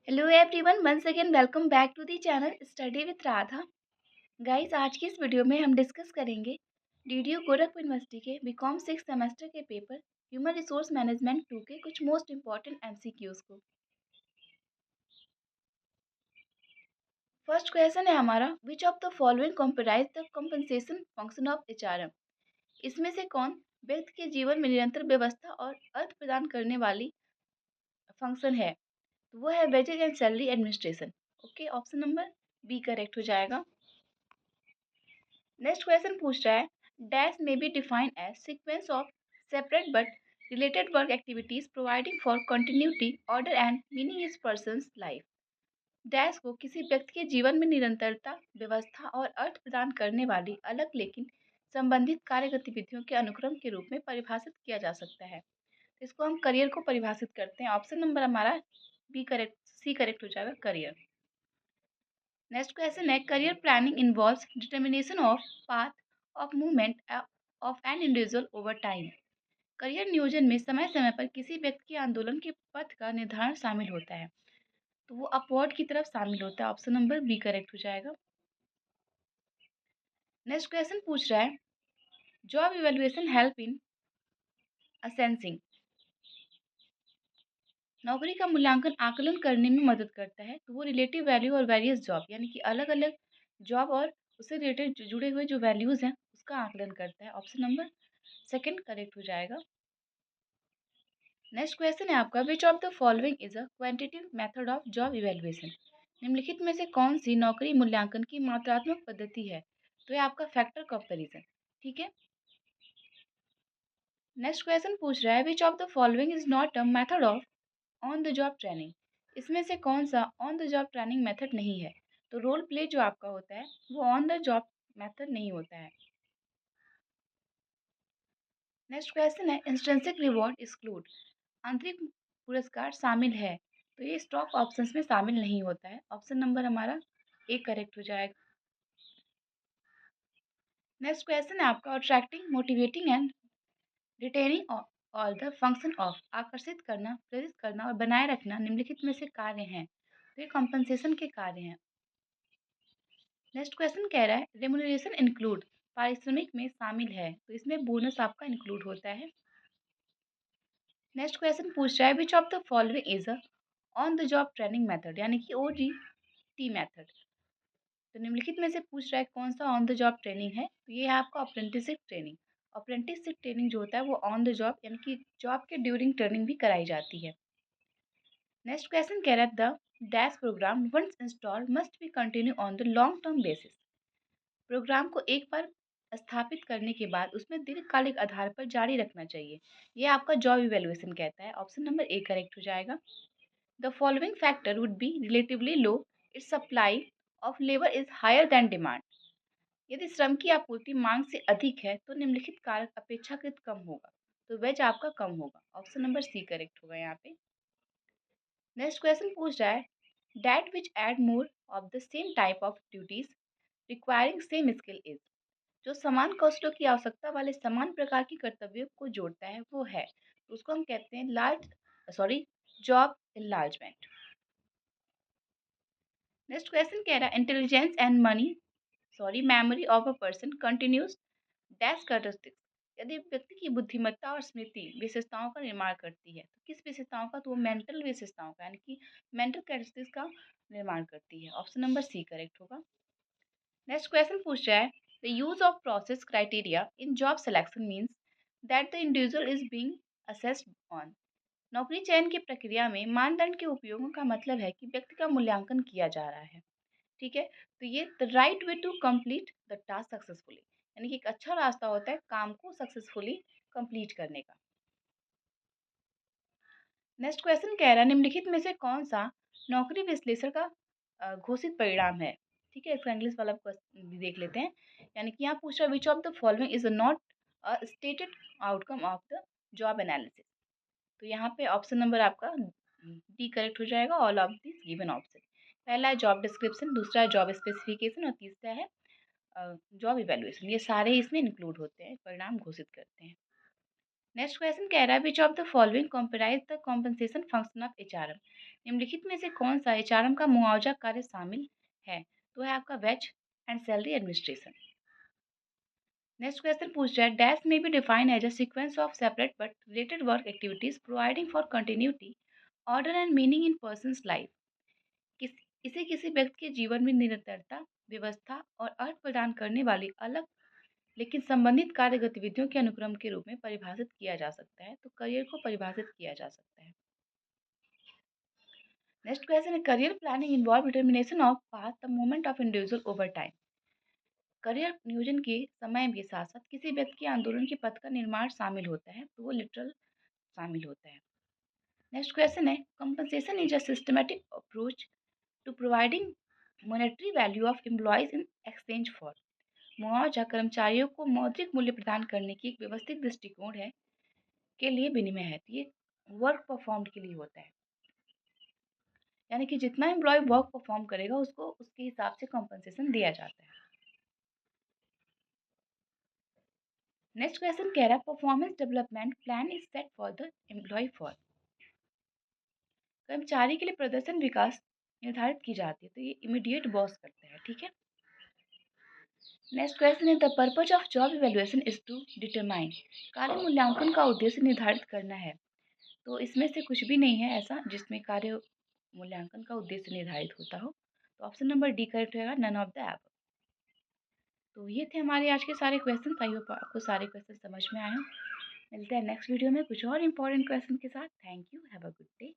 Hello everyone, once again welcome back to the channel study with Radha. Guys, आज की इस video में हम डिस्कस करेंगे डीडीयू गोरखपुर यूनिवर्सिटी के बीकॉम 6 सेमेस्टर के पेपर ह्यूमन रिसोर्स मैनेजमेंट 2 के कुछ मोस्ट इंपॉर्टेंट एमसीक्यूज को। फर्स्ट क्वेश्चन है हमारा, which of the following comprise the compensation function of HRM. इसमें से कौन व्यक्ति के जीवन में निरंतर व्यवस्था और अर्थ प्रदान करने वाली फंक्शन है? तो वो है wages and salary administration. Okay, option number B correct हो जाएगा। नेक्स्ट क्वेश्चन पूछ रहा है, डैश में be defined as sequence of separate but related work activities providing for continuity order and meaning is person's life. Dash को किसी व्यक्ति के जीवन में निरंतरता, व्यवस्था और अर्थ प्रदान करने वाली अलग लेकिन संबंधित कार्य गतिविधियों के अनुक्रम के रूप में परिभाषित किया जा सकता है। तो इसको हम करियर को परिभाषित करते हैं। ऑप्शन नंबर हमारा बी करेक्ट, सी करेक्ट हो जाएगा, करियर। नेक्स्ट क्वेश्चन है, career planning involves determination of path of movement of an individual over time. Career नियोजन में समय समय पर किसी व्यक्ति के आंदोलन के पथ का निर्धारण शामिल होता है। तो वो अपवर्ड की तरफ शामिल होता है। ऑप्शन नंबर बी करेक्ट हो जाएगा। नेक्स्ट क्वेश्चन पूछ रहा है, जॉब इवेल्युएशन हेल्प इन असेंसिंग। नौकरी का मूल्यांकन आकलन करने में मदद करता है। तो वो रिलेटिव वैल्यू और वेरियस जॉब यानी कि अलग अलग जॉब और उससे रिलेटेड जुड़े हुए जो वैल्यूज हैं उसका आकलन करता है। ऑप्शन नंबर सेकंड करेक्ट हो जाएगा। नेक्स्ट क्वेश्चन है आपका, विच of the following is a quantitative method of job evaluation. निम्नलिखित में से कौन सी नौकरी मूल्यांकन की मात्रात्मक पद्धति है? तो ये आपका फैक्टर कंपैरिजन। ठीक है। नेक्स्ट क्वेश्चन पूछ रहा है, विच of the following is not a method of on the job training. इसमें से कौन सा on the job training method नहीं है? तो रोल प्ले जो आपका होता है वो ऑन द जॉब मेथड नहीं होता है। नेक्स्ट क्वेश्चन है, इंस्ट्रिंसिक रिवॉर्ड एक्सक्लूड। आंतरिक पुरस्कार शामिल है। तो ये स्टॉक ऑप्शंस में शामिल नहीं होता है। ऑप्शन नंबर हमारा ए करेक्ट हो जाएगा। नेक्स्ट क्वेश्चन है आपका, attracting motivating and retaining all the function of. आकर्षित करना, प्रेरित करना और बनाए रखना निम्नलिखित में से कार्य हैं। तो ये कंपनसेशन के कार्य हैं। नेक्स्ट क्वेश्चन कह रहा है, रेमुनरेशन इंक्लूड पारिश्रमिक में शामिल है। तो इसमें बोनस आपका इंक्लूड होता है। नेक्स्ट क्वेश्चन पूछ रहा है, विच of the following is a on the job training method यानी कि ओजीटी मेथड। तो निम्नलिखित में से पूछ रहा है कौन सा ऑन द जॉब ट्रेनिंग है? तो ये है आपका अप्रेंटिसशिप ट्रेनिंग। अप्रेंटिसशिप ट्रेनिंग जो होता है वो ऑन द जॉब यानी कि जॉब के ड्यूरिंग ट्रेनिंग भी कराई जाती है। नेक्स्ट क्वेश्चन कह रहा है, the dash program once installed must be continue on the long term basis. Program को एक बार स्थापित करने के बाद उसमें दीर्घकालिक आधार पर जारी रखना चाहिए। यह आपका जॉब इवैल्यूएशन कहता है। ऑप्शन नंबर ए करेक्ट हो जाएगा। The following factor would be relatively low its supply of labour is higher than demand. यदि श्रम की आपूर्ति मांग से अधिक है तो निम्नलिखित कारक अपेक्षाकृत कम होगा। तो वेज आपका कम होगा। ऑप्शन नंबर सी करेक्ट होगा यहाँ पे। नेक्स्ट क्वेश्चन पूछ रहा है, that which add more of the same type of duties requiring same skill is. जो समान कौशलों की आवश्यकता वाले समान प्रकार की कर्तव्यों को जोड़ता है वो है, तो उसको हम कहते हैं जॉब इनलार्जमेंट। नेक्स्ट क्वेश्चन कह रहा है, intelligence and memory of a person continuous dash characteristics. यदि व्यक्ति की बुद्धिमत्ता और स्मृति विशेषताओं का निर्माण करती है, तो किस विशेषताओं का? तो वो मेंटल विशेषताओं का यानी कि मेंटल कैरेक्टरिस्टिक्स का निर्माण करती है। ऑप्शन नंबर सी करेक्ट होगा। नेक्स्ट क्वेश्चन पूछ रहा है, the use of process criteria in job selection means that the individual is being assessed on. नौकरी चयन की प्रक्रिया में मानदंड के उपयोगों का मतलब है कि व्यक्ति का मूल्यांकन किया जा रहा है। ठीक है। तो ये the right way to complete the task successfully यानी कि एक अच्छा रास्ता होता है काम को सक्सेसफुली कंप्लीट करने का। नेक्स्ट क्वेश्चन कह रहा है, निम्नलिखित में से कौन सा नौकरी विश्लेषण का घोषित परिणाम है? ठीक है, इसका इंग्लिश वाला भी देख लेते हैं। यानी कि यहाँ पूछ रहा है, विच of the following is not a stated outcome of the job analysis. तो यहाँ पे ऑप्शन नंबर आपका डी करेक्ट हो जाएगा, all of this given option. पहला है जॉब डिस्क्रिप्शन, दूसरा है जॉब स्पेसिफिकेशन और तीसरा है जॉब इवैल्यूएशन। ये सारे इसमें इंक्लूड होते हैं, परिणाम घोषित करते हैं। नेक्स्ट क्वेश्चन कह रहा है, विच of the following comprise the compensation function of HRM. निम्नलिखित में से कौन-सा एचआरएम का मुआवजा कार्य शामिल है? तो है आपका wage and salary administration. Next question पूछ रहा है डैश में be defined as a sequence of separate but related work activities providing for continuity, order and meaning in person's life. इसे किसी व्यक्ति के जीवन में निरंतरता, व्यवस्था और अर्थ प्रदान करने वाली अलग लेकिन संबंधित कार्य गतिविधियों के अनुक्रम के रूप में परिभाषित किया जा सकता है। तो करियर को परिभाषित किया जा सकता है। नेक्स्ट क्वेश्चन है career planning involve determination of path the movement of individual over time. Career नियोजन के समय के साथ साथ किसी व्यक्ति के आंदोलन के पथ का निर्माण शामिल होता है, तो वो लिटरल शामिल होता है। नेक्स्ट क्वेश्चन है compensation is a systematic approach to providing monetary value of employees in exchange for. मुआवजा कर्मचारियों को मौद्रिक मूल्य प्रदान करने की एक व्यवस्थित दृष्टिकोण है के लिए विनिमय है। तो ये वर्क परफॉर्म्ड के लिए होता है, यानी कि जितना एम्प्लॉय वर्क परफॉर्म करेगा उसको उसके हिसाब से कॉम्पनसेशन दिया जाता है। नेक्स्ट क्वेश्चन कह रहा है performance development plan is set for the employee for. कर्मचारी के लिए प्रदर्शन विकास निर्धारित की जाती है, तो ये इमीडिएट बॉस करता है। ठीक है। नेक्स्ट क्वेश्चन है the purpose of job evaluation is to determine. कार्य मूल्यांकन का उद्देश्य निर्धारित करना है। तो इसमें से कुछ भी नहीं है ऐसा जिसमें कार्य मूल्यांकन का उद्देश्य निर्धारित होता हो। तो ऑप्शन नंबर डी करेक्ट रहेगा, नन ऑफ द एबव। तो ये थे हमारे आज के सारे क्वेश्चन। आई होप आपको सारे क्वेश्चन समझ में आए हों। मिलते हैं नेक्स्ट वीडियो में कुछ और इंपॉर्टेंट क्वेश्चन के साथ। Thank you, have a good day.